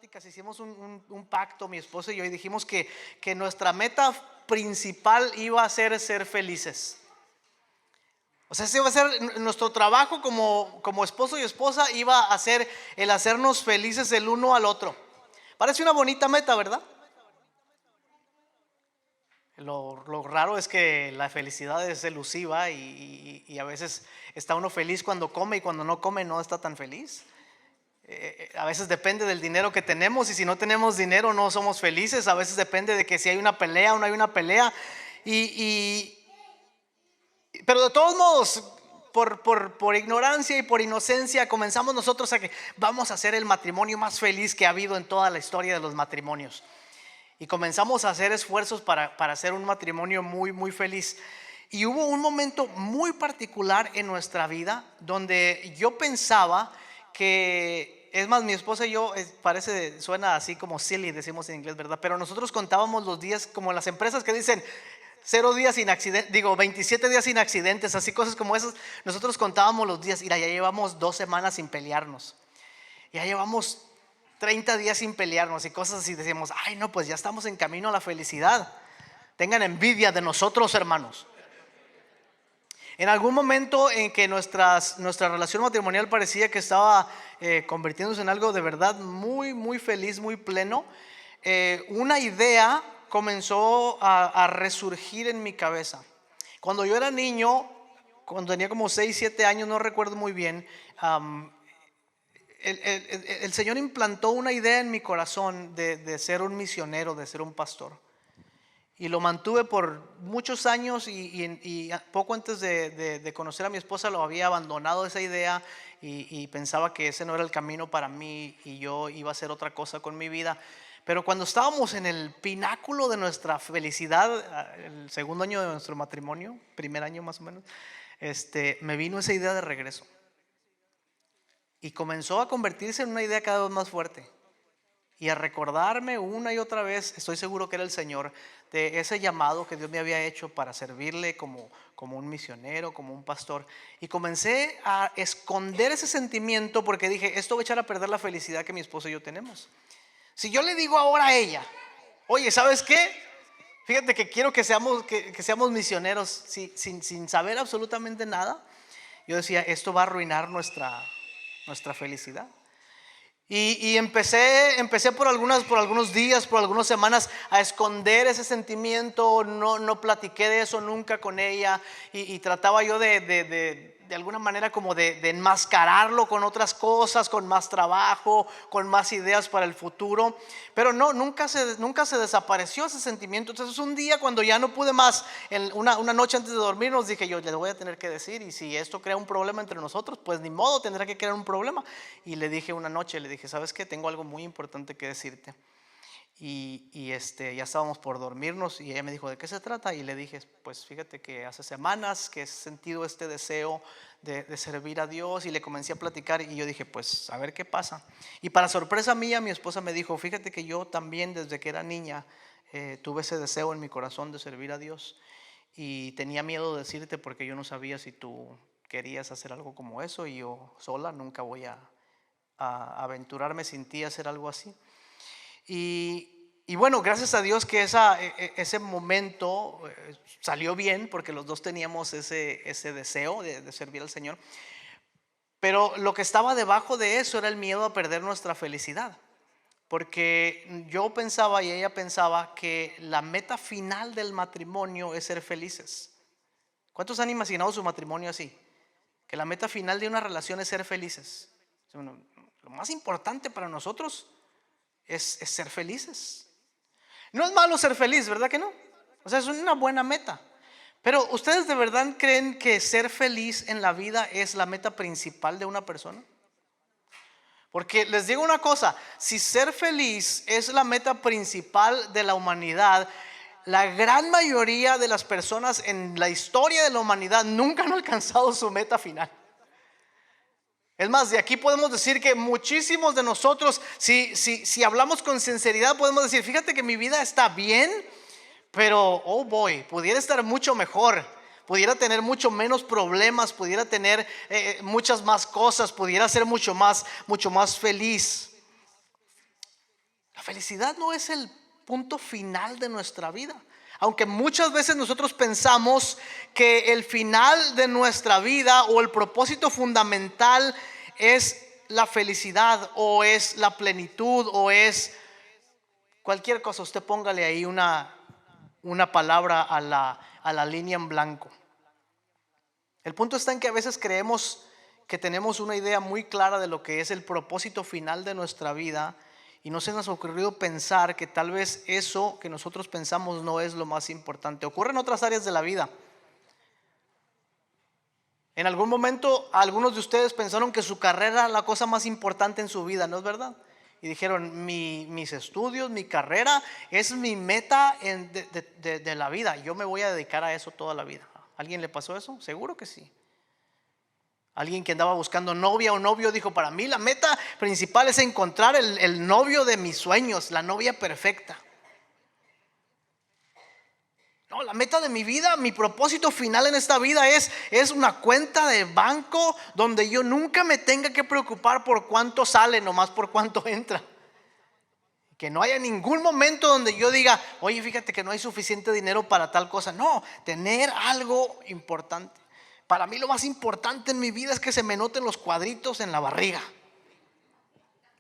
pláticas hicimos un pacto, mi esposa y yo, y dijimos que nuestra meta principal iba a ser felices. O sea, ese iba a ser nuestro trabajo como esposo y esposa, iba a ser el hacernos felices el uno al otro. Parece una bonita meta, ¿verdad? Lo raro es que la felicidad es elusiva y a veces está uno feliz cuando come y cuando no come no está tan feliz. A veces depende del dinero que tenemos y si no tenemos dinero no somos felices. A veces depende de que si hay una pelea o no hay una pelea. Pero de todos modos, por ignorancia y por inocencia, comenzamos nosotros a que vamos a hacer el matrimonio más feliz que ha habido en toda la historia de los matrimonios. Y comenzamos a hacer esfuerzos para hacer un matrimonio muy, muy feliz. Y hubo un momento muy particular en nuestra vida donde yo pensaba que, es más, mi esposa y yo, suena así como silly, decimos en inglés, ¿verdad? Pero nosotros contábamos los días como las empresas que dicen 0 días sin accidentes, 27 días sin accidentes, así cosas como esas. Nosotros contábamos los días, mira, ya llevamos 2 semanas sin pelearnos, ya llevamos 30 días sin pelearnos y cosas así. Decíamos, ay no, pues ya estamos en camino a la felicidad. Tengan envidia de nosotros, hermanos. En algún momento en que nuestra relación matrimonial parecía que estaba convirtiéndose en algo de verdad muy, muy feliz, muy pleno, una idea comenzó a resurgir en mi cabeza. Cuando yo era niño, cuando tenía como 6, 7 años, no recuerdo muy bien, el Señor implantó una idea en mi corazón de ser un misionero, de ser un pastor. Y lo mantuve por muchos años y poco antes de conocer a mi esposa lo había abandonado esa idea y pensaba que ese no era el camino para mí y yo iba a hacer otra cosa con mi vida. Pero cuando estábamos en el pináculo de nuestra felicidad, el segundo año de nuestro matrimonio, primer año más o menos, me vino esa idea de regreso. Y comenzó a convertirse en una idea cada vez más fuerte. Y a recordarme una y otra vez, estoy seguro que era el Señor, de ese llamado que Dios me había hecho para servirle como un misionero, como un pastor. Y comencé a esconder ese sentimiento porque dije, esto va a echar a perder la felicidad que mi esposo y yo tenemos. Si yo le digo ahora a ella, oye, ¿sabes qué? Fíjate que quiero que seamos misioneros sin saber absolutamente nada. Yo decía, esto va a arruinar nuestra felicidad. Y empecé por algunos días, por algunas semanas a esconder ese sentimiento. No platiqué de eso nunca con ella y trataba yo de alguna manera como de enmascararlo con otras cosas, con más trabajo, con más ideas para el futuro. Pero nunca se desapareció ese sentimiento. Entonces un día cuando ya no pude más, una noche antes de dormir nos dije, yo le voy a tener que decir, y si esto crea un problema entre nosotros, pues ni modo, tendrá que crear un problema. Y le dije una noche, ¿sabes qué? Tengo algo muy importante que decirte. Ya estábamos por dormirnos y ella me dijo, ¿de qué se trata? Y le dije, pues fíjate que hace semanas que he sentido este deseo de servir a Dios, y le comencé a platicar y yo dije, pues a ver qué pasa. Y para sorpresa mía, mi esposa me dijo, fíjate que yo también desde que era niña tuve ese deseo en mi corazón de servir a Dios y tenía miedo de decirte porque yo no sabía si tú querías hacer algo como eso, y yo sola nunca voy a aventurarme sin ti a hacer algo así. Y bueno, gracias a Dios que ese momento salió bien, porque los dos teníamos ese deseo de servir al Señor. Pero lo que estaba debajo de eso era el miedo a perder nuestra felicidad, porque yo pensaba y ella pensaba que la meta final del matrimonio es ser felices. ¿Cuántos han imaginado su matrimonio así? Que la meta final de una relación es ser felices. Bueno, lo más importante para nosotros es ser felices. No es malo ser feliz, ¿verdad que no? O sea, es una buena meta. Pero ¿ustedes de verdad creen que ser feliz en la vida es la meta principal de una persona? Porque les digo una cosa, si ser feliz es la meta principal de la humanidad, la gran mayoría de las personas en la historia de la humanidad nunca han alcanzado su meta final. Es más, de aquí podemos decir que muchísimos de nosotros, si hablamos con sinceridad, podemos decir, fíjate que mi vida está bien, pero oh boy, pudiera estar mucho mejor, pudiera tener mucho menos problemas, pudiera tener muchas más cosas, pudiera ser mucho más feliz. felicidad no es el punto final de nuestra vida. Aunque muchas veces nosotros pensamos que el final de nuestra vida o el propósito fundamental es la felicidad o es la plenitud o es cualquier cosa. Usted póngale ahí una palabra a la línea en blanco. El punto está en que a veces creemos que tenemos una idea muy clara de lo que es el propósito final de nuestra vida y no se nos ha ocurrido pensar que tal vez eso que nosotros pensamos no es lo más importante. Ocurre en otras áreas de la vida. En algún momento algunos de ustedes pensaron que su carrera era la cosa más importante en su vida, ¿no es verdad? Y dijeron, mis estudios, mi carrera es mi meta de la vida. Yo me voy a dedicar a eso toda la vida. ¿A alguien le pasó eso? Seguro que sí. Alguien que andaba buscando novia o novio dijo, para mí la meta principal es encontrar el novio de mis sueños, la novia perfecta. No, la meta de mi vida, mi propósito final en esta vida es una cuenta de banco donde yo nunca me tenga que preocupar por cuánto sale, nomás por cuánto entra. Que no haya ningún momento donde yo diga, oye, fíjate que no hay suficiente dinero para tal cosa. No, tener algo importante. Para mí lo más importante en mi vida es que se me noten los cuadritos en la barriga.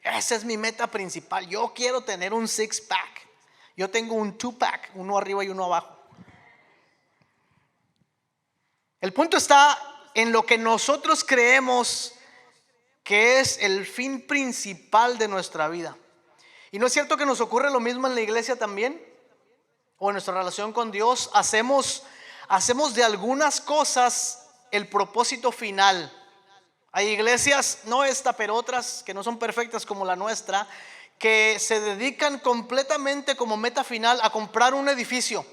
Esa es mi meta principal. Yo quiero tener un six pack. Yo tengo un two pack, uno arriba y uno abajo. El punto está en lo que nosotros creemos que es el fin principal de nuestra vida. ¿Y no es cierto que nos ocurre lo mismo en la iglesia también? O en nuestra relación con Dios, hacemos de algunas cosas el propósito final. Hay iglesias, no esta, pero otras que no son perfectas como la nuestra, que se dedican completamente como meta final a comprar un edificio.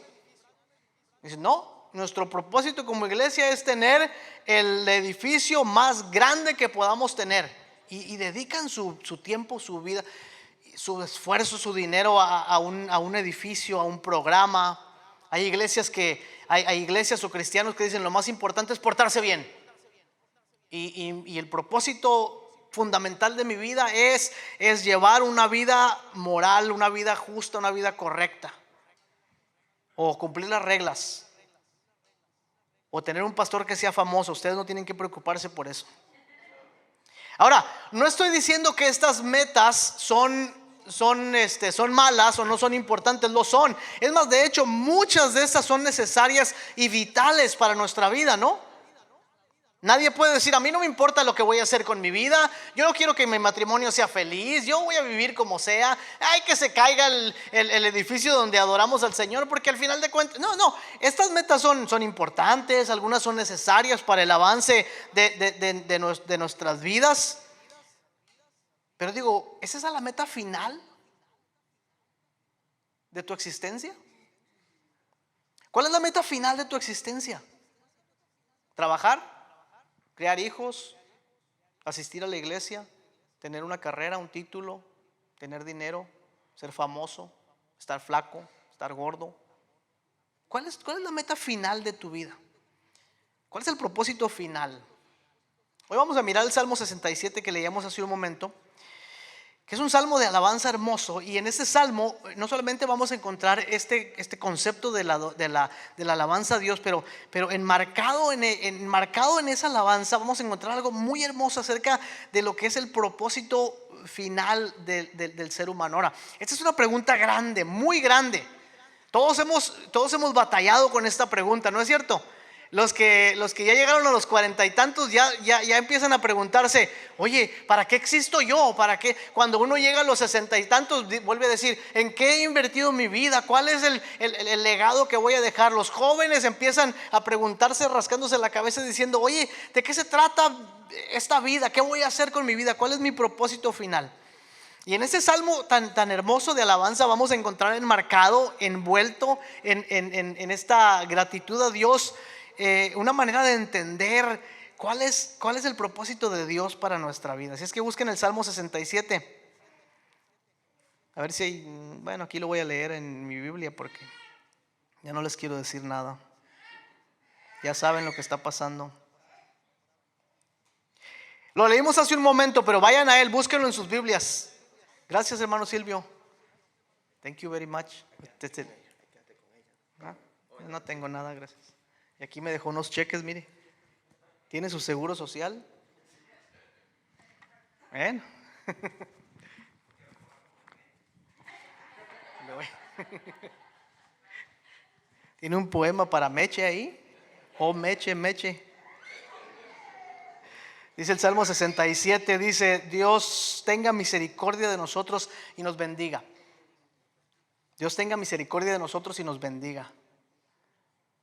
Dicen, no, nuestro propósito como iglesia es tener el edificio más grande que podamos tener. Y dedican su tiempo, su vida, su esfuerzo, su dinero a un edificio, a un programa. Hay iglesias hay iglesias o cristianos que dicen lo más importante es portarse bien. Y el propósito fundamental de mi vida es llevar una vida moral, una vida justa, una vida correcta. O cumplir las reglas. O tener un pastor que sea famoso. Ustedes no tienen que preocuparse por eso. Ahora, no estoy diciendo que estas metas son malas o no son importantes, lo son. Es más, de hecho, muchas de estas son necesarias y vitales para nuestra vida, ¿no? Nadie puede decir, a mí no me importa lo que voy a hacer con mi vida, yo no quiero que mi matrimonio sea feliz, yo voy a vivir como sea, hay que se caiga el edificio donde adoramos al Señor, porque al final de cuentas, no, estas metas son importantes, algunas son necesarias para el avance de nuestras vidas. Pero digo, ¿es esa la meta final de tu existencia? ¿Cuál es la meta final de tu existencia? ¿Trabajar? ¿Crear hijos? ¿Asistir a la iglesia? ¿Tener una carrera, un título? ¿Tener dinero? ¿Ser famoso? ¿Estar flaco? ¿Estar gordo? ¿Cuál es la meta final de tu vida? ¿Cuál es el propósito final? Hoy vamos a mirar el Salmo 67 que leíamos hace un momento, que es un salmo de alabanza hermoso. Y en este salmo no solamente vamos a encontrar este concepto de la alabanza a Dios, pero enmarcado en esa alabanza vamos a encontrar algo muy hermoso acerca de lo que es el propósito final del ser humano. Ahora, esta es una pregunta grande, muy grande. Todos hemos batallado con esta pregunta, ¿no es cierto? Los que ya llegaron a los 40 y tantos ya empiezan a preguntarse, oye, ¿para qué existo yo? ¿Para qué? Cuando uno llega a los 60 y tantos vuelve a decir, ¿en qué he invertido mi vida? ¿Cuál es el legado que voy a dejar? Los jóvenes empiezan a preguntarse, rascándose la cabeza, diciendo, oye, ¿de qué se trata esta vida? ¿Qué voy a hacer con mi vida? ¿Cuál es mi propósito final? Y en este salmo tan hermoso de alabanza vamos a encontrar enmarcado, envuelto en esta gratitud a Dios, una manera de entender cuál es el propósito de Dios para nuestra vida. Así es que busquen el Salmo 67. A ver si hay, bueno, aquí lo voy a leer en mi Biblia porque ya no les quiero decir nada. Ya saben lo que está pasando. Lo leímos hace un momento, pero vayan a él, búsquenlo en sus Biblias. Gracias, hermano Silvio. Thank you very much. Ah, yo no tengo nada, gracias. Y aquí me dejó unos cheques, mire. ¿Tiene su seguro social? Bueno. ¿Tiene un poema para Meche ahí? Oh, Meche, Meche. Dice el Salmo 67, dice: Dios tenga misericordia de nosotros y nos bendiga. Dios tenga misericordia de nosotros y nos bendiga.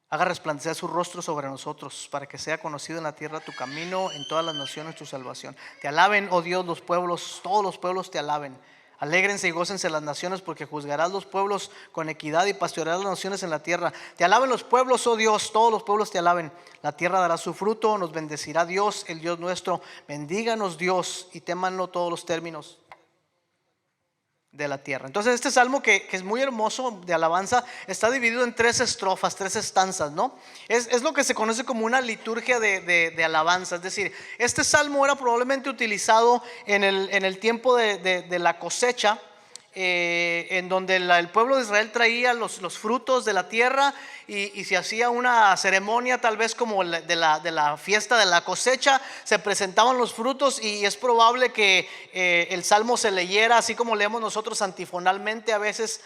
Haga resplandecer su rostro sobre nosotros, para que sea conocido en la tierra tu camino, en todas las naciones tu salvación. Te alaben, oh Dios, los pueblos, todos los pueblos te alaben. Alégrense y gócense las naciones, porque juzgarás los pueblos con equidad y pastorearás las naciones en la tierra. Te alaben los pueblos, oh Dios, todos los pueblos te alaben. La tierra dará su fruto, nos bendecirá Dios, el Dios nuestro. Bendíganos Dios y témanlo todos los términos de la tierra. Entonces este salmo que es muy hermoso de alabanza está dividido en 3 estrofas, 3 estanzas, ¿no? Es lo que se conoce como una liturgia de alabanza. Es decir, este salmo era probablemente utilizado en el tiempo de la cosecha, en donde el pueblo de Israel traía los frutos de la tierra y se hacía una ceremonia tal vez como de la fiesta de la cosecha. Se presentaban los frutos y es probable que el salmo se leyera así como leemos nosotros antifonalmente a veces,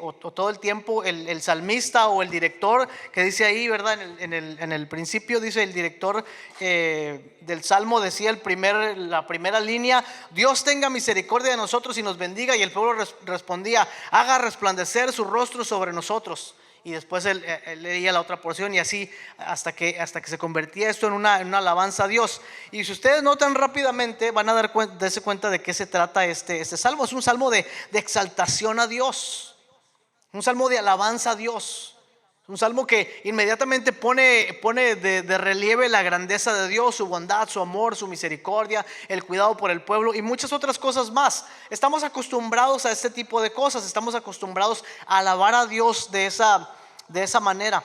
o todo el tiempo el salmista o el director que dice ahí, ¿verdad? En el principio dice el director del salmo, decía la primera línea: Dios tenga misericordia de nosotros y nos bendiga. Y el pueblo respondía: haga resplandecer su rostro sobre nosotros. Y después él leía la otra porción, y así hasta que se convertía esto en una alabanza a Dios. Y si ustedes notan rápidamente, van a darse cuenta de qué se trata este salmo. Es un salmo de exaltación a Dios, un salmo de alabanza a Dios. Un salmo que inmediatamente pone de relieve la grandeza de Dios, su bondad, su amor, su misericordia, el cuidado por el pueblo y muchas otras cosas más. Estamos acostumbrados a este tipo de cosas, estamos acostumbrados a alabar a Dios de esa manera.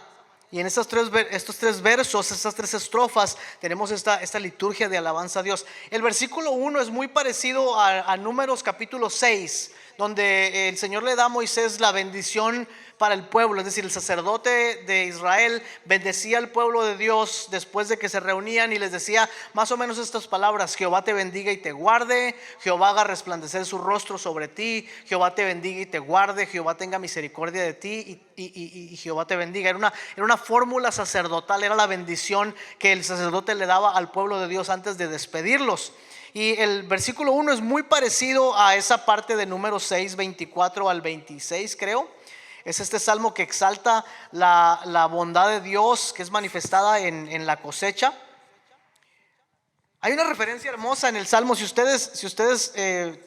Y en estos 3 versos, estas 3 estrofas, tenemos esta liturgia de alabanza a Dios. El versículo 1 es muy parecido a Números capítulo 6, donde el Señor le da a Moisés la bendición para el pueblo. Es decir, el sacerdote de Israel bendecía al pueblo de Dios después de que se reunían y les decía más o menos estas palabras: Jehová te bendiga y te guarde, Jehová haga resplandecer su rostro sobre ti, Jehová te bendiga y te guarde, Jehová tenga misericordia de ti y Jehová te bendiga. Era una fórmula sacerdotal, era la bendición que el sacerdote le daba al pueblo de Dios antes de despedirlos. Y el versículo 1 es muy parecido a esa parte de Números 6, 24 al 26, creo. Es este salmo que exalta la bondad de Dios que es manifestada en la cosecha. Hay una referencia hermosa en el salmo. Si ustedes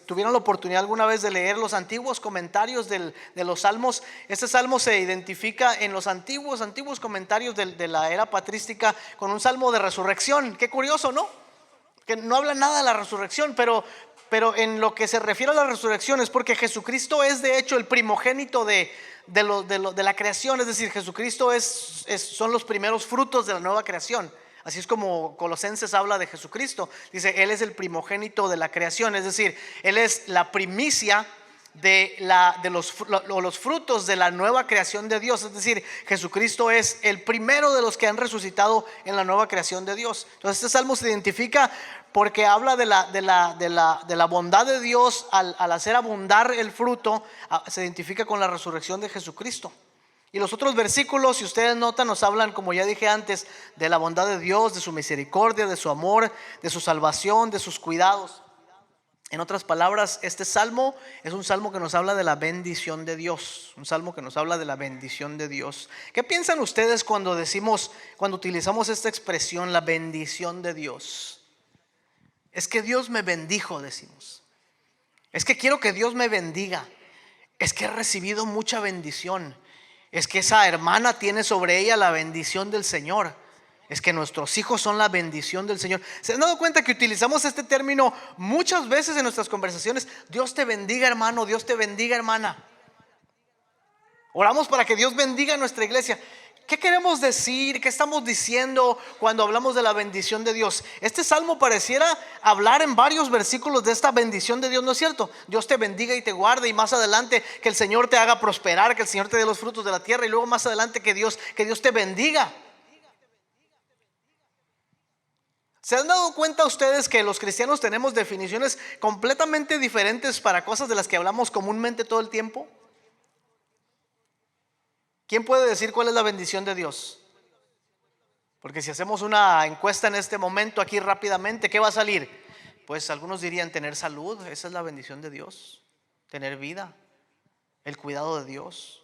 tuvieron la oportunidad alguna vez de leer los antiguos comentarios de los salmos, este salmo se identifica en los antiguos comentarios de la era patrística con un salmo de resurrección. Qué curioso, ¿no? Que no habla nada de la resurrección, pero en lo que se refiere a la resurrección es porque Jesucristo es de hecho el primogénito de la creación. Es decir, Jesucristo son los primeros frutos de la nueva creación. Así es como Colosenses habla de Jesucristo. Dice, Él es el primogénito de la creación. Es decir, Él es la primicia de los frutos de la nueva creación de Dios. Es decir, Jesucristo es el primero de los que han resucitado en la nueva creación de Dios. Entonces este salmo se identifica porque habla de la bondad de Dios al hacer abundar el fruto. Se identifica con la resurrección de Jesucristo. Y los otros versículos, si ustedes notan, nos hablan, como ya dije antes, de la bondad de Dios, de su misericordia, de su amor, de su salvación, de sus cuidados. En otras palabras, este salmo es un salmo que nos habla de la bendición de Dios. Un salmo que nos habla de la bendición de Dios. ¿Qué piensan ustedes cuando utilizamos esta expresión, la bendición de Dios? Es que Dios me bendijo, decimos. Es que quiero que Dios me bendiga. Es que he recibido mucha bendición. Es que esa hermana tiene sobre ella la bendición del Señor. Es que nuestros hijos son la bendición del Señor. ¿Se han dado cuenta que utilizamos este término muchas veces en nuestras conversaciones? Dios te bendiga, hermano, Dios te bendiga, hermana. Oramos para que Dios bendiga nuestra iglesia. ¿Qué queremos decir? ¿Qué estamos diciendo cuando hablamos de la bendición de Dios? Este salmo pareciera hablar en varios versículos de esta bendición de Dios, ¿no es cierto? Dios te bendiga y te guarde, y más adelante que el Señor te haga prosperar, que el Señor te dé los frutos de la tierra, y luego más adelante que Dios te bendiga. ¿Se han dado cuenta ustedes que los cristianos tenemos definiciones completamente diferentes para cosas de las que hablamos comúnmente todo el tiempo? ¿Quién puede decir cuál es la bendición de Dios? Porque si hacemos una encuesta en este momento aquí rápidamente, ¿qué va a salir? Pues algunos dirían tener salud, esa es la bendición de Dios. Tener vida, el cuidado de Dios,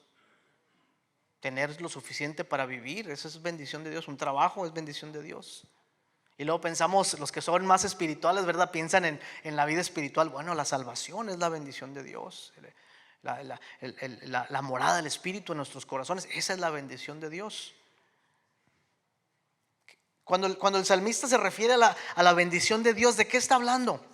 tener lo suficiente para vivir, esa es bendición de Dios. Un trabajo es bendición de Dios. Y luego pensamos, los que son más espirituales, ¿verdad? Piensan en la vida espiritual. Bueno, la salvación es la bendición de Dios. La morada del Espíritu en nuestros corazones, esa es la bendición de Dios. Cuando el salmista se refiere a la bendición de Dios, ¿de qué está hablando?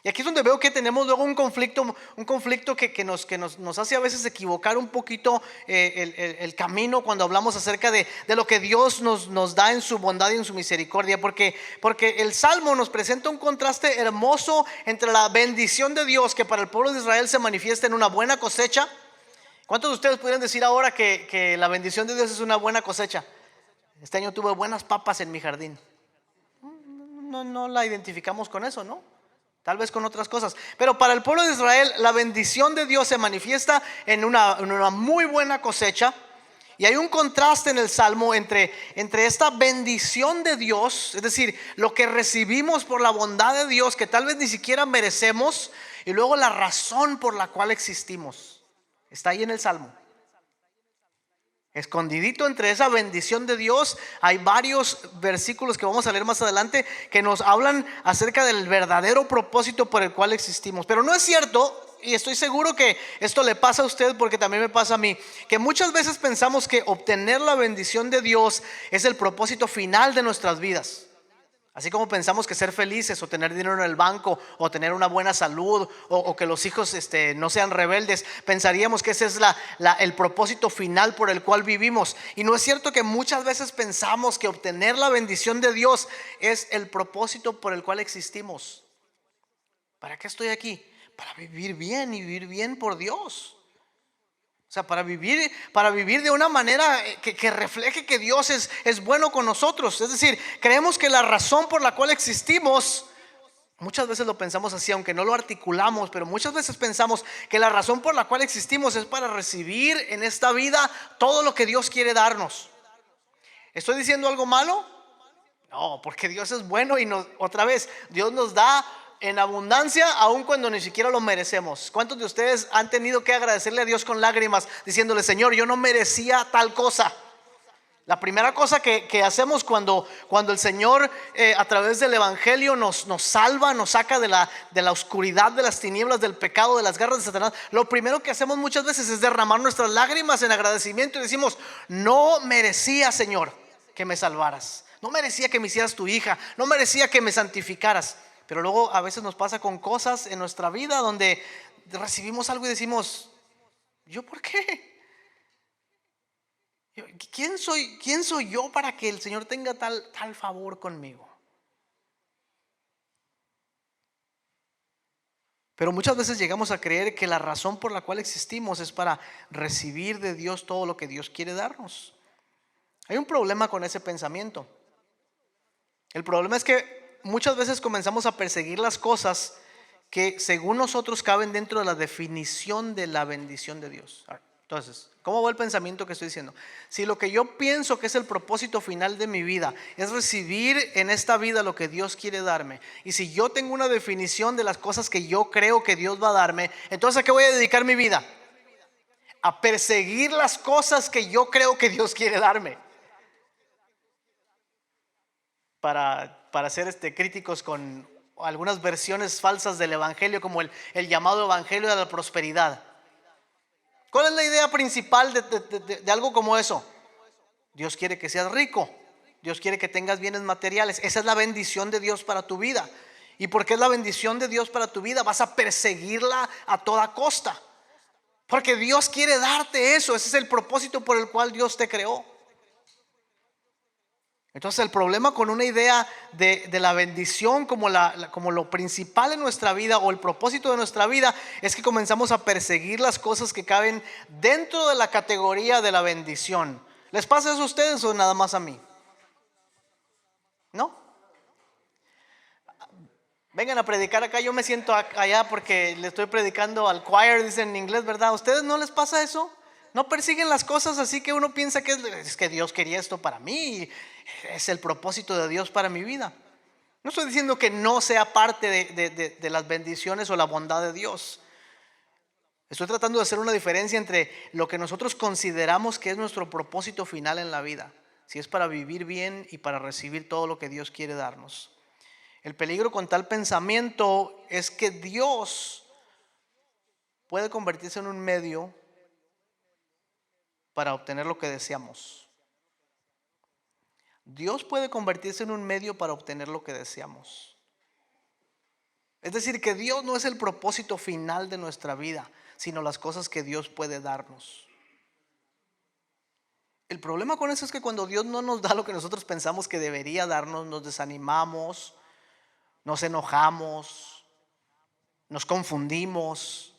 Y aquí es donde veo que tenemos luego un conflicto que nos hace a veces equivocar un poquito el camino cuando hablamos acerca de lo que Dios nos da en su bondad y en su misericordia. Porque el Salmo nos presenta un contraste hermoso entre la bendición de Dios, que para el pueblo de Israel se manifiesta en una buena cosecha. ¿Cuántos de ustedes pudieran decir ahora que la bendición de Dios es una buena cosecha? Este año tuve buenas papas en mi jardín. No la identificamos con eso, ¿no? Tal vez con otras cosas. Pero para el pueblo de Israel la bendición de Dios se manifiesta en una muy buena cosecha. Y hay un contraste en el Salmo entre esta bendición de Dios, es decir, lo que recibimos por la bondad de Dios, que tal vez ni siquiera merecemos, y luego la razón por la cual existimos. Está ahí en el Salmo. Escondidito entre esa bendición de Dios hay varios versículos que vamos a leer más adelante que nos hablan acerca del verdadero propósito por el cual existimos. Pero no es cierto, y estoy seguro que esto le pasa a usted porque también me pasa a mí, que muchas veces pensamos que obtener la bendición de Dios es el propósito final de nuestras vidas. Así como pensamos que ser felices o tener dinero en el banco o tener una buena salud o que los hijos no sean rebeldes, pensaríamos que ese es el propósito final por el cual vivimos. Y no es cierto que muchas veces pensamos que obtener la bendición de Dios es el propósito por el cual existimos. ¿Para qué estoy aquí? Para vivir bien y vivir bien por Dios. O sea, para vivir de una manera que refleje que Dios es bueno con nosotros. Es decir, creemos que la razón por la cual existimos, muchas veces lo pensamos así, aunque no lo articulamos, pero muchas veces pensamos que la razón por la cual existimos es para recibir en esta vida todo lo que Dios quiere darnos. ¿Estoy diciendo algo malo? No, porque Dios es bueno y otra vez, Dios nos da en abundancia aun cuando ni siquiera lo merecemos. ¿Cuántos de ustedes han tenido que agradecerle a Dios con lágrimas diciéndole: Señor, yo no merecía tal cosa? La primera cosa que hacemos cuando el Señor a través del Evangelio nos salva, nos saca de la oscuridad, de las tinieblas, del pecado, de las garras de Satanás, lo primero que hacemos muchas veces es derramar nuestras lágrimas en agradecimiento y decimos: no merecía, Señor, que me salvaras, no merecía que me hicieras tu hija, no merecía que me santificaras. Pero luego a veces nos pasa con cosas en nuestra vida donde recibimos algo y decimos: ¿yo por qué? ¿Quién soy yo para que el Señor tenga tal favor conmigo? Pero muchas veces llegamos a creer que la razón por la cual existimos es para recibir de Dios todo lo que Dios quiere darnos. Hay un problema con ese pensamiento. El problema es que muchas veces comenzamos a perseguir las cosas que según nosotros caben dentro de la definición de la bendición de Dios. Entonces, ¿cómo va el pensamiento que estoy diciendo? Si lo que yo pienso que es el propósito final de mi vida es recibir en esta vida lo que Dios quiere darme, y si yo tengo una definición de las cosas que yo creo que Dios va a darme, entonces ¿a qué voy a dedicar mi vida? A perseguir las cosas que yo creo que Dios quiere darme. Para ser críticos con algunas versiones falsas del evangelio, como el llamado evangelio de la prosperidad. ¿Cuál es la idea principal de algo como eso? Dios quiere que seas rico, Dios quiere que tengas bienes materiales. Esa es la bendición de Dios para tu vida. ¿Y por qué es la bendición de Dios para tu vida? Vas a perseguirla a toda costa, porque Dios quiere darte eso. Ese es el propósito por el cual Dios te creó. Entonces el problema con una idea de la bendición como, como lo principal en nuestra vida o el propósito de nuestra vida es que comenzamos a perseguir las cosas que caben dentro de la categoría de la bendición. ¿Les pasa eso a ustedes o nada más a mí? ¿No? Vengan a predicar acá, yo me siento allá porque le estoy predicando al choir, dicen en inglés, ¿verdad? ¿A ustedes no les pasa eso? No persiguen las cosas así que uno piensa que es que Dios quería esto para mí, es el propósito de Dios para mi vida. No estoy diciendo que no sea parte de las bendiciones o la bondad de Dios. Estoy tratando de hacer una diferencia entre lo que nosotros consideramos que es nuestro propósito final en la vida, si es para vivir bien y para recibir todo lo que Dios quiere darnos. El peligro con tal pensamiento es que Dios puede convertirse en un medio para obtener lo que deseamos. Dios puede convertirse en un medio para obtener lo que deseamos. Es decir, que Dios no es el propósito final de nuestra vida, sino las cosas que Dios puede darnos. El problema con eso es que cuando Dios no nos da lo que nosotros pensamos que debería darnos, nos desanimamos, nos enojamos, nos confundimos,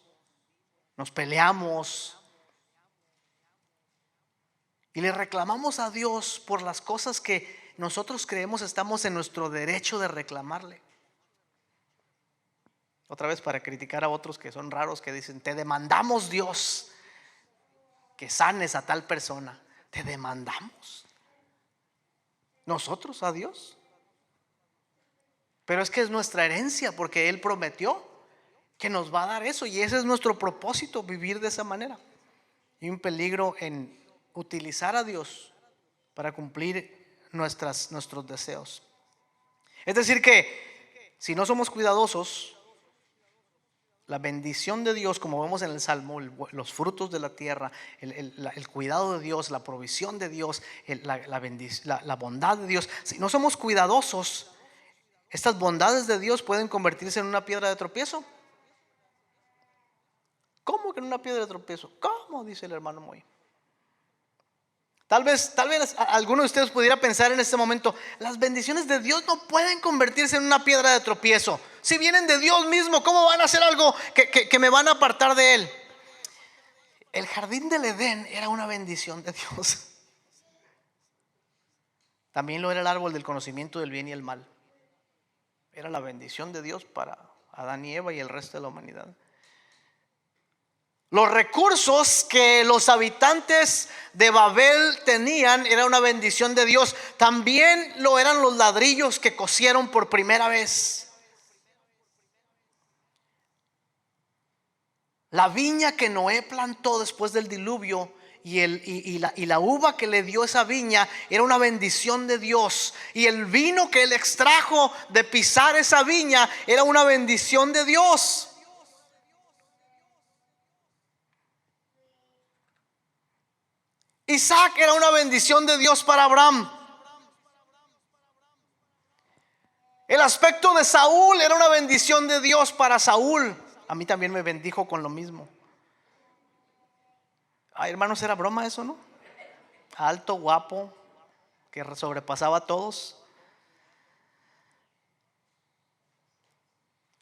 nos peleamos y le reclamamos a Dios por las cosas que nosotros creemos estamos en nuestro derecho de reclamarle. Otra vez para criticar a otros que son raros, que dicen: te demandamos, Dios, que sanes a tal persona. Te demandamos nosotros a Dios. Pero es que es nuestra herencia, porque Él prometió que nos va a dar eso, y ese es nuestro propósito, vivir de esa manera. Y un peligro en utilizar a Dios para cumplir nuestros deseos. Es decir que si no somos cuidadosos, la bendición de Dios, como vemos en el Salmo, los frutos de la tierra, el cuidado de Dios, la provisión de Dios, la bondad de Dios, si no somos cuidadosos, estas bondades de Dios pueden convertirse en una piedra de tropiezo. ¿Cómo que en una piedra de tropiezo? ¿Cómo? Dice el hermano Moy. Tal vez alguno de ustedes pudiera pensar en este momento: las bendiciones de Dios no pueden convertirse en una piedra de tropiezo. Si vienen de Dios mismo, ¿cómo van a hacer algo que me van a apartar de Él? El jardín del Edén era una bendición de Dios. También lo era el árbol del conocimiento del bien y el mal. Era la bendición de Dios para Adán y Eva y el resto de la humanidad. Los recursos que los habitantes de Babel tenían era una bendición de Dios. También lo eran los ladrillos que cosieron por primera vez. La viña que Noé plantó después del diluvio y la uva que le dio esa viña era una bendición de Dios. Y el vino que él extrajo de pisar esa viña era una bendición de Dios. Isaac era una bendición de Dios para Abraham. El aspecto de Saúl era una bendición de Dios para Saúl. A mí también me bendijo con lo mismo. Ay, hermanos, era broma eso, ¿no? Alto, guapo, que sobrepasaba a todos.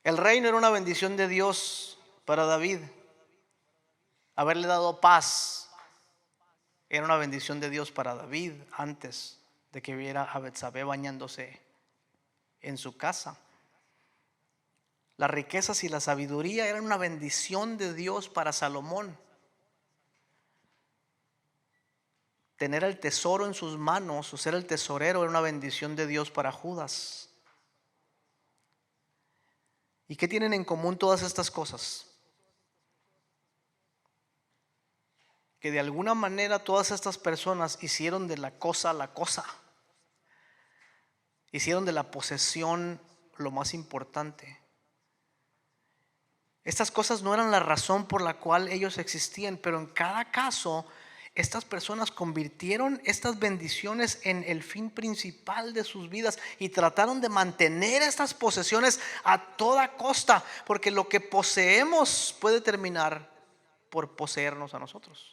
El reino era una bendición de Dios para David. Haberle dado paz era una bendición de Dios para David antes de que viera a Betsabé bañándose en su casa. Las riquezas y la sabiduría eran una bendición de Dios para Salomón. Tener el tesoro en sus manos o ser el tesorero era una bendición de Dios para Judas. ¿Y qué tienen en común todas estas cosas? Que de alguna manera todas estas personas hicieron de la cosa, hicieron de la posesión lo más importante. Estas cosas no eran la razón por la cual ellos existían, pero en cada caso estas personas convirtieron estas bendiciones en el fin principal de sus vidas y trataron de mantener estas posesiones a toda costa, porque lo que poseemos puede terminar por poseernos a nosotros.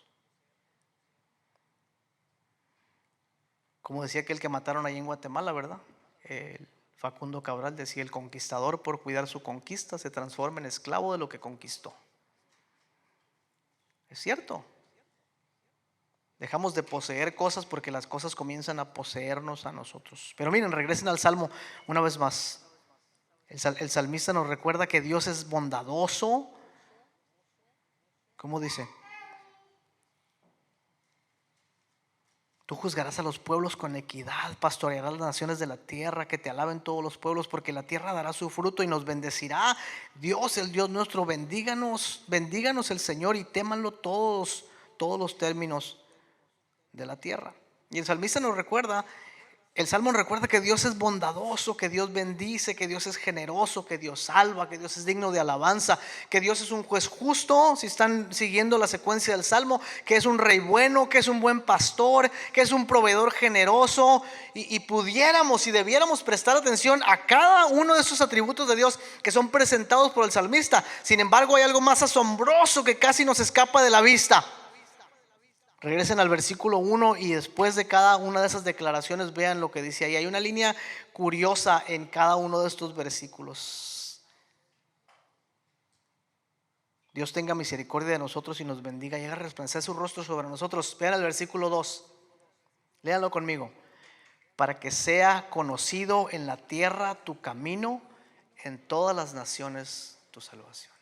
Como decía aquel que mataron ahí en Guatemala, ¿verdad? El Facundo Cabral decía: el conquistador, por cuidar su conquista, se transforma en esclavo de lo que conquistó. Es cierto. Dejamos de poseer cosas porque las cosas comienzan a poseernos a nosotros. Pero miren, regresen al Salmo una vez más. El salmista nos recuerda que Dios es bondadoso. ¿Cómo dice? Tú juzgarás a los pueblos con equidad, pastorearás las naciones de la tierra, que te alaben todos los pueblos, porque la tierra dará su fruto y nos bendecirá. Dios, el Dios nuestro, bendíganos el Señor, y témanlo todos los términos de la tierra. Y el salmista nos recuerda, el salmo recuerda que Dios es bondadoso, que Dios bendice, que Dios es generoso, que Dios salva, que Dios es digno de alabanza, que Dios es un juez justo, si están siguiendo la secuencia del salmo, que es un rey bueno, que es un buen pastor, que es un proveedor generoso, y pudiéramos y debiéramos prestar atención a cada uno de esos atributos de Dios que son presentados por el salmista. Sin embargo, hay algo más asombroso que casi nos escapa de la vista. Regresen al versículo 1 y después de cada una de esas declaraciones vean lo que dice ahí. Hay una línea curiosa en cada uno de estos versículos. Dios tenga misericordia de nosotros y nos bendiga y haga resplandecer su rostro sobre nosotros. Vean el versículo 2. Léanlo conmigo. Para que sea conocido en la tierra tu camino, en todas las naciones tu salvación.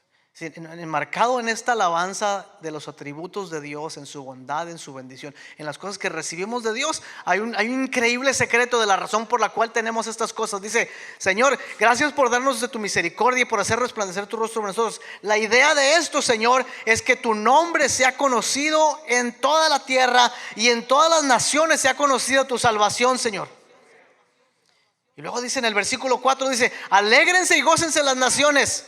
Enmarcado en esta alabanza de los atributos de Dios, en su bondad, en su bendición, en las cosas que recibimos de Dios, hay un increíble secreto de la razón por la cual tenemos estas cosas. Dice: Señor, gracias por darnos de tu misericordia y por hacer resplandecer tu rostro sobre nosotros. La idea de esto, Señor, es que tu nombre sea conocido en toda la tierra, y en todas las naciones sea conocida tu salvación, Señor. Y luego dice en el versículo 4, dice: alégrense y gócense las naciones.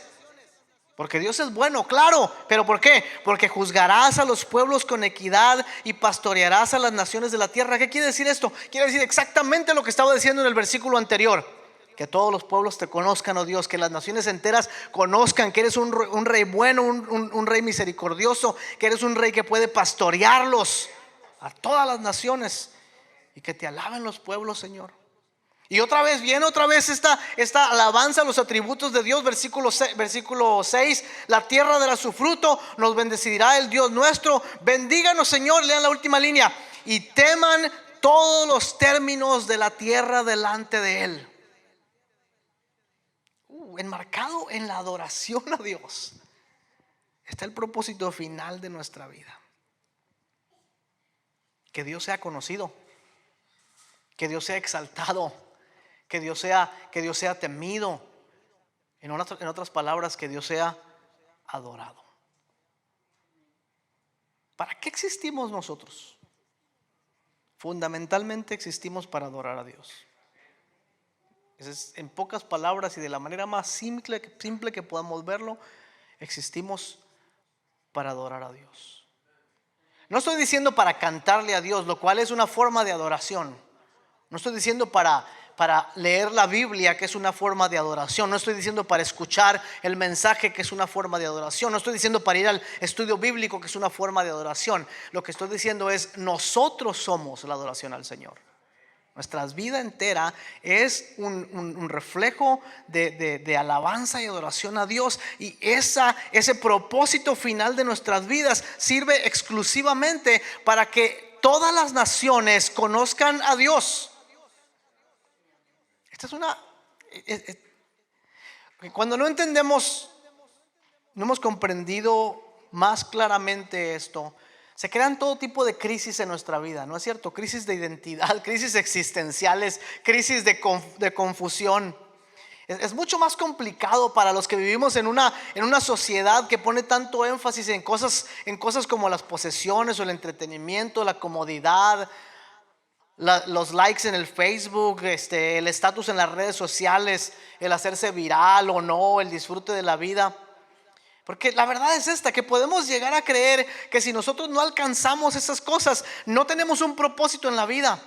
Porque Dios es bueno, claro, pero ¿por qué? Porque juzgarás a los pueblos con equidad y pastorearás a las naciones de la tierra. ¿Qué quiere decir esto? Quiere decir exactamente lo que estaba diciendo en el versículo anterior: que todos los pueblos te conozcan, oh Dios, que las naciones enteras conozcan que eres un rey bueno, un rey misericordioso, que eres un rey que puede pastorearlos a todas las naciones, y que te alaben los pueblos, Señor. Y otra vez viene esta alabanza a los atributos de Dios. Versículo 6: la tierra dará su fruto, nos bendecirá el Dios nuestro. Bendíganos, Señor. Lean la última línea: y teman todos los términos de la tierra delante de Él. Enmarcado en la adoración a Dios está el propósito final de nuestra vida: que Dios sea conocido, que Dios sea exaltado, que Dios sea temido. En otras palabras, que Dios sea adorado. ¿Para qué existimos nosotros? Fundamentalmente existimos para adorar a Dios. En pocas palabras y de la manera más simple que podamos verlo, existimos para adorar a Dios. No estoy diciendo para cantarle a Dios, lo cual es una forma de adoración. No estoy diciendo para leer la Biblia, que es una forma de adoración. No estoy diciendo para escuchar el mensaje, que es una forma de adoración. No estoy diciendo para ir al estudio bíblico, que es una forma de adoración. Lo que estoy diciendo es: nosotros somos la adoración al Señor. Nuestra vida entera es un reflejo de alabanza y adoración a Dios. Y ese propósito final de nuestras vidas sirve exclusivamente para que todas las naciones conozcan a Dios. Cuando no entendemos, no hemos comprendido más claramente esto, se crean todo tipo de crisis en nuestra vida, ¿no es cierto? Crisis de identidad, crisis existenciales, crisis de confusión. Es mucho más complicado para los que vivimos en una sociedad que pone tanto énfasis en cosas como las posesiones o el entretenimiento, la comodidad, los likes en el Facebook, el estatus en las redes sociales, el hacerse viral o no, el disfrute de la vida. Porque la verdad es esta, que podemos llegar a creer que si nosotros no alcanzamos esas cosas, no tenemos un propósito en la vida.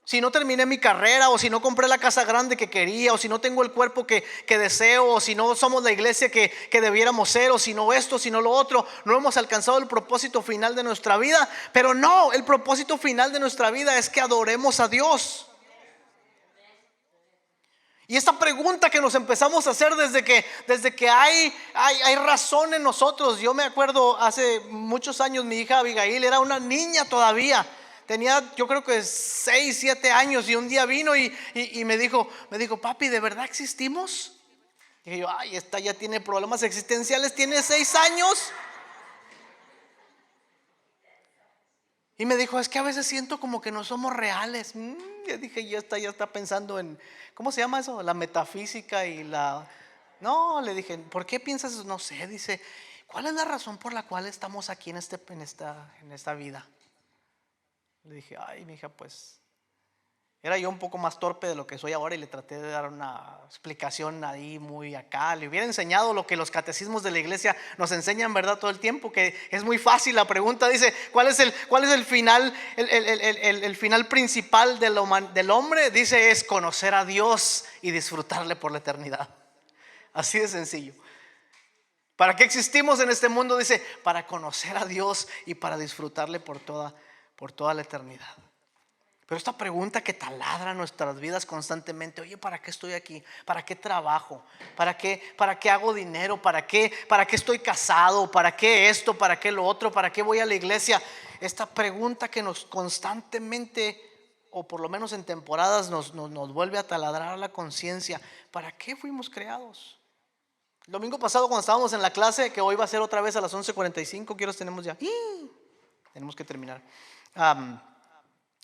si no terminé mi carrera, o si no compré la casa grande que quería, o si no tengo el cuerpo que deseo, o si no somos la iglesia que debiéramos ser, o si no esto, si no lo otro, no hemos alcanzado el propósito final de nuestra vida. Pero no, el propósito final de nuestra vida es que adoremos a Dios. Y esta pregunta que nos empezamos a hacer desde que hay razón en nosotros. Yo me acuerdo hace muchos años, mi hija Abigail era una niña todavía. Tenía, yo creo que 6, 7 años, y un día vino y me dijo, papi, ¿de verdad existimos? Y dije yo, ay, esta ya tiene problemas existenciales, tiene 6 años. Y me dijo, es que a veces siento como que no somos reales. Yo dije, ya está pensando en, ¿cómo se llama eso? La metafísica y la... No, le dije, ¿por qué piensas eso? No sé, dice, ¿cuál es la razón por la cual estamos aquí en esta vida? Le dije, ay, mi hija, pues era yo un poco más torpe de lo que soy ahora, y le traté de dar una explicación ahí muy acá. Le hubiera enseñado lo que los catecismos de la iglesia nos enseñan, ¿verdad? Todo el tiempo, que es muy fácil. La pregunta dice, ¿cuál es el final? El final principal del hombre, dice, es conocer a Dios y disfrutarle por la eternidad. Así de sencillo. ¿Para qué existimos en este mundo? Dice, para conocer a Dios y para disfrutarle por toda la eternidad. Pero esta pregunta que taladra nuestras vidas constantemente: oye, ¿para qué estoy aquí? ¿Para qué trabajo? ¿Para qué hago dinero? ¿Para qué estoy casado? ¿Para qué esto? ¿Para qué lo otro? ¿Para qué voy a la iglesia? Esta pregunta que nos constantemente, o por lo menos en temporadas, nos vuelve a taladrar la conciencia. ¿Para qué fuimos creados? El domingo pasado, cuando estábamos en la clase, que hoy va a ser otra vez a las 11:45, ¿qué horas tenemos ya? Tenemos que terminar.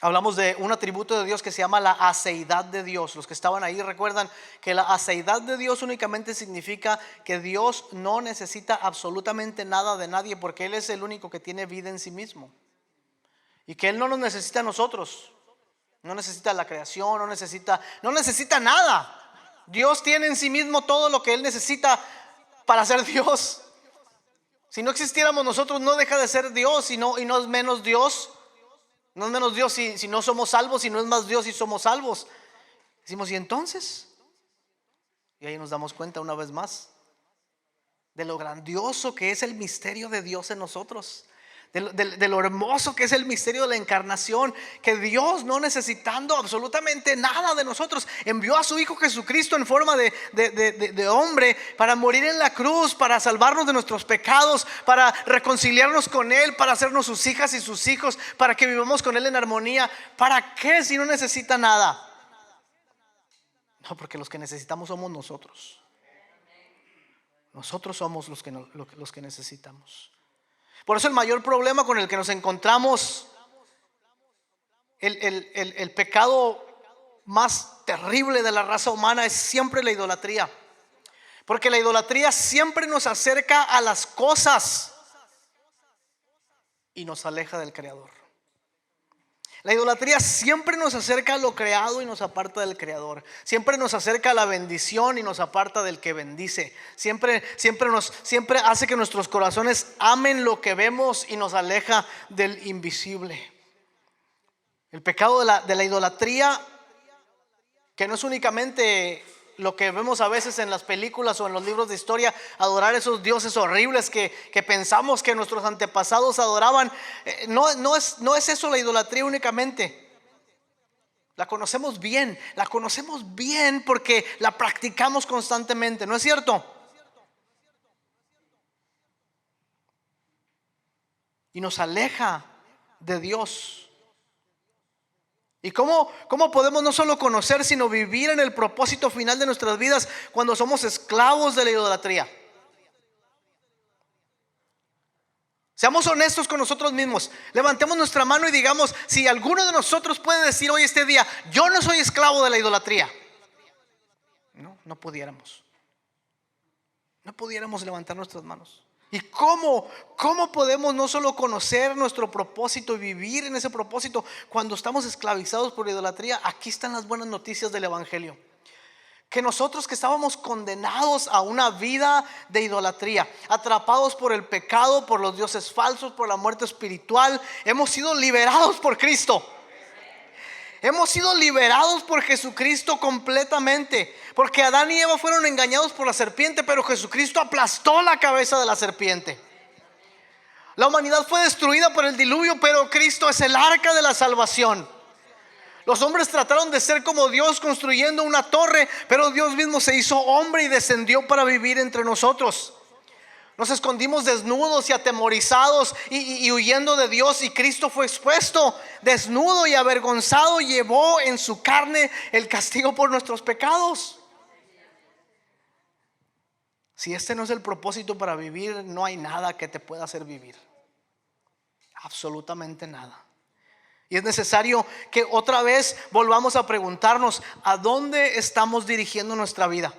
Hablamos de un atributo de Dios que se llama la aceidad de Dios. Los que estaban ahí recuerdan que la aceidad de Dios únicamente significa que Dios no necesita absolutamente nada de nadie, porque Él es el único que tiene vida en sí mismo, y que Él no nos necesita a nosotros. No necesita la creación, no necesita nada. Dios tiene en sí mismo todo lo que Él necesita para ser Dios. Si no existiéramos nosotros, no deja de ser Dios, y no es menos Dios. No es menos Dios si no somos salvos, y no es más Dios si somos salvos. Decimos, ¿y entonces? Y ahí nos damos cuenta una vez más de lo grandioso que es el misterio de Dios en nosotros, de lo hermoso que es el misterio de la encarnación, que Dios, no necesitando absolutamente nada de nosotros, envió a su Hijo Jesucristo en forma de hombre para morir en la cruz, para salvarnos de nuestros pecados, para reconciliarnos con Él, para hacernos sus hijas y sus hijos, para que vivamos con Él en armonía. ¿Para qué si no necesita nada? No, porque los que necesitamos somos nosotros. Nosotros somos los que necesitamos. Por eso el mayor problema con el que nos encontramos, el pecado más terrible de la raza humana, es siempre la idolatría. Porque la idolatría siempre nos acerca a las cosas y nos aleja del Creador. La idolatría siempre nos acerca a lo creado y nos aparta del Creador. Siempre nos acerca a la bendición y nos aparta del que bendice. Siempre hace que nuestros corazones amen lo que vemos y nos aleja del invisible. El pecado de la idolatría, que no es únicamente lo que vemos a veces en las películas o en los libros de historia, adorar esos dioses horribles que pensamos que nuestros antepasados adoraban. No es eso la idolatría únicamente. La conocemos bien porque la practicamos constantemente, ¿no es cierto? Y nos aleja de Dios. ¿Y cómo podemos no solo conocer, sino vivir en el propósito final de nuestras vidas cuando somos esclavos de la idolatría? Seamos honestos con nosotros mismos. Levantemos nuestra mano y digamos si alguno de nosotros puede decir hoy, este día: yo no soy esclavo de la idolatría. No pudiéramos levantar nuestras manos. ¿Y cómo podemos no solo conocer nuestro propósito y vivir en ese propósito cuando estamos esclavizados por la idolatría? Aquí están las buenas noticias del Evangelio. Que nosotros, que estábamos condenados a una vida de idolatría, atrapados por el pecado, por los dioses falsos, por la muerte espiritual, hemos sido liberados por Cristo. Hemos sido liberados por Jesucristo completamente. Porque Adán y Eva fueron engañados por la serpiente, pero Jesucristo aplastó la cabeza de la serpiente. La humanidad fue destruida por el diluvio, pero Cristo es el arca de la salvación. Los hombres trataron de ser como Dios construyendo una torre, pero Dios mismo se hizo hombre y descendió para vivir entre nosotros. Nos escondimos desnudos y atemorizados y huyendo de Dios, y Cristo fue expuesto desnudo y avergonzado, llevó en su carne el castigo por nuestros pecados. Si este no es el propósito para vivir, no hay nada que te pueda hacer vivir. Absolutamente nada. Y es necesario que otra vez volvamos a preguntarnos: ¿a dónde estamos dirigiendo nuestra vida?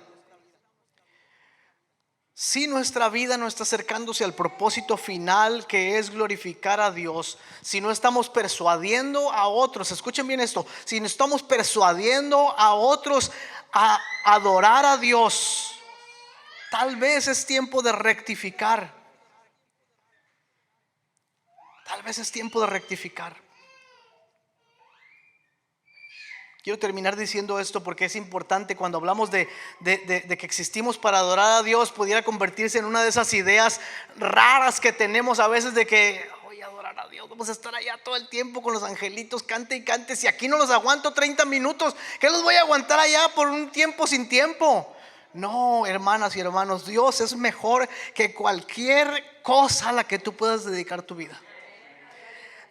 Si nuestra vida no está acercándose al propósito final, que es glorificar a Dios, si no estamos persuadiendo a otros, escuchen bien esto, si no estamos persuadiendo a otros a adorar a Dios, tal vez es tiempo de rectificar. Tal vez es tiempo de rectificar. Quiero terminar diciendo esto porque es importante. Cuando hablamos de que existimos para adorar a Dios, pudiera convertirse en una de esas ideas raras que tenemos a veces, de que voy a adorar a Dios, vamos a estar allá todo el tiempo con los angelitos, cante y cante. Si aquí no los aguanto 30 minutos, ¿qué los voy a aguantar allá por un tiempo sin tiempo? No, hermanas y hermanos, Dios es mejor que cualquier cosa a la que tú puedas dedicar tu vida.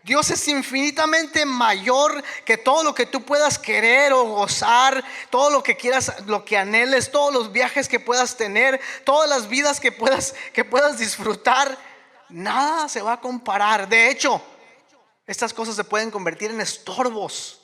Dios es infinitamente mayor que todo lo que tú puedas querer o gozar, todo lo que quieras, lo que anheles, todos los viajes que puedas tener, todas las vidas que puedas disfrutar. Nada se va a comparar. De hecho, estas cosas se pueden convertir en estorbos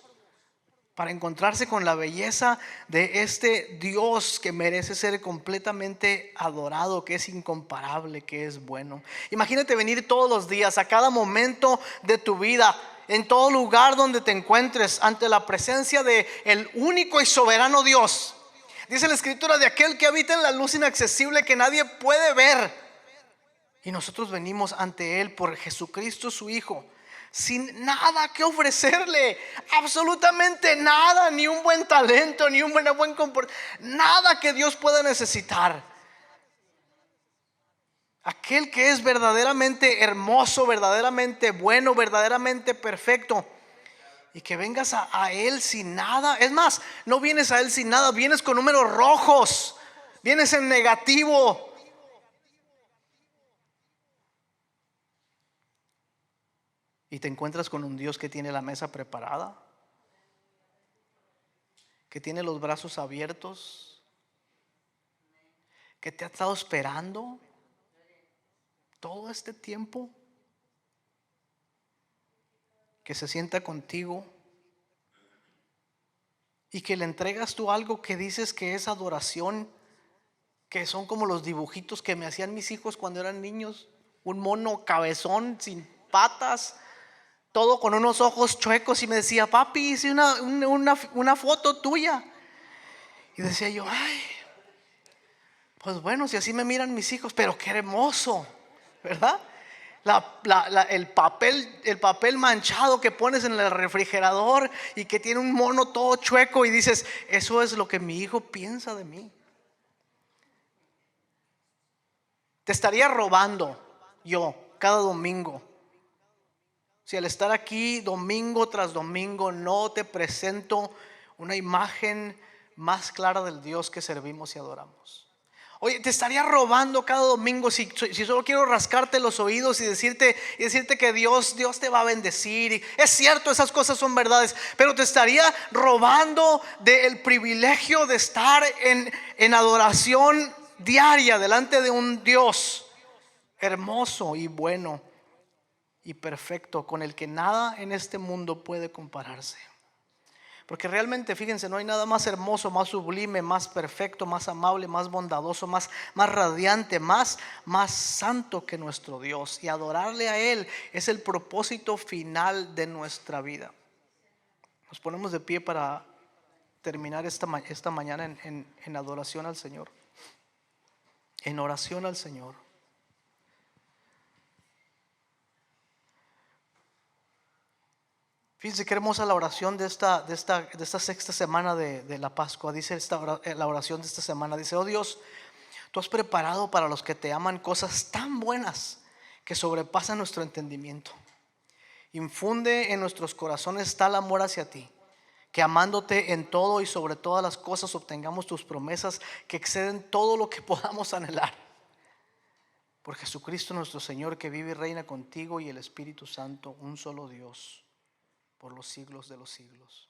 para encontrarse con la belleza de este Dios que merece ser completamente adorado, que es incomparable, que es bueno. Imagínate venir todos los días, a cada momento de tu vida, en todo lugar donde te encuentres, ante la presencia de el único y soberano Dios. Dice la escritura: de aquel que habita en la luz inaccesible, que nadie puede ver. Y nosotros venimos ante Él por Jesucristo su Hijo, sin nada que ofrecerle, absolutamente nada, ni un buen talento, ni un buen comportamiento, nada que Dios pueda necesitar. Aquel que es verdaderamente hermoso, verdaderamente bueno, verdaderamente perfecto, y que vengas a Él sin nada. Es más, no vienes a Él sin nada, vienes con números rojos, vienes en negativo. Y te encuentras con un Dios que tiene la mesa preparada, que tiene los brazos abiertos, que te ha estado esperando todo este tiempo, que se sienta contigo y que le entregas tú algo que dices que es adoración, que son como los dibujitos que me hacían mis hijos cuando eran niños: un mono cabezón sin patas, todo con unos ojos chuecos, y me decía: papi, hice una foto tuya. Y decía yo: ay, pues bueno, si así me miran mis hijos, pero qué hermoso, ¿verdad? El papel manchado que pones en el refrigerador y que tiene un mono todo chueco, y dices: eso es lo que mi hijo piensa de mí. Te estaría robando yo cada domingo si al estar aquí domingo tras domingo no te presento una imagen más clara del Dios que servimos y adoramos. Oye, te estaría robando cada domingo si solo quiero rascarte los oídos y decirte que Dios te va a bendecir. Y es cierto, esas cosas son verdades, pero te estaría robando del privilegio de estar en adoración diaria delante de un Dios hermoso y bueno y perfecto, con el que nada en este mundo puede compararse. Porque realmente, fíjense, no hay nada más hermoso, más sublime, más perfecto, más amable, más bondadoso, más radiante, más santo que nuestro Dios. Y adorarle a Él es el propósito final de nuestra vida. Nos ponemos de pie para terminar esta mañana en adoración al Señor, en oración al Señor. Fíjense qué hermosa la oración de esta sexta semana de la Pascua. Dice la oración de esta semana, dice: oh Dios, tú has preparado para los que te aman cosas tan buenas que sobrepasan nuestro entendimiento. Infunde en nuestros corazones tal amor hacia ti, que amándote en todo y sobre todas las cosas obtengamos tus promesas que exceden todo lo que podamos anhelar. Por Jesucristo nuestro Señor, que vive y reina contigo y el Espíritu Santo, un solo Dios, por los siglos de los siglos.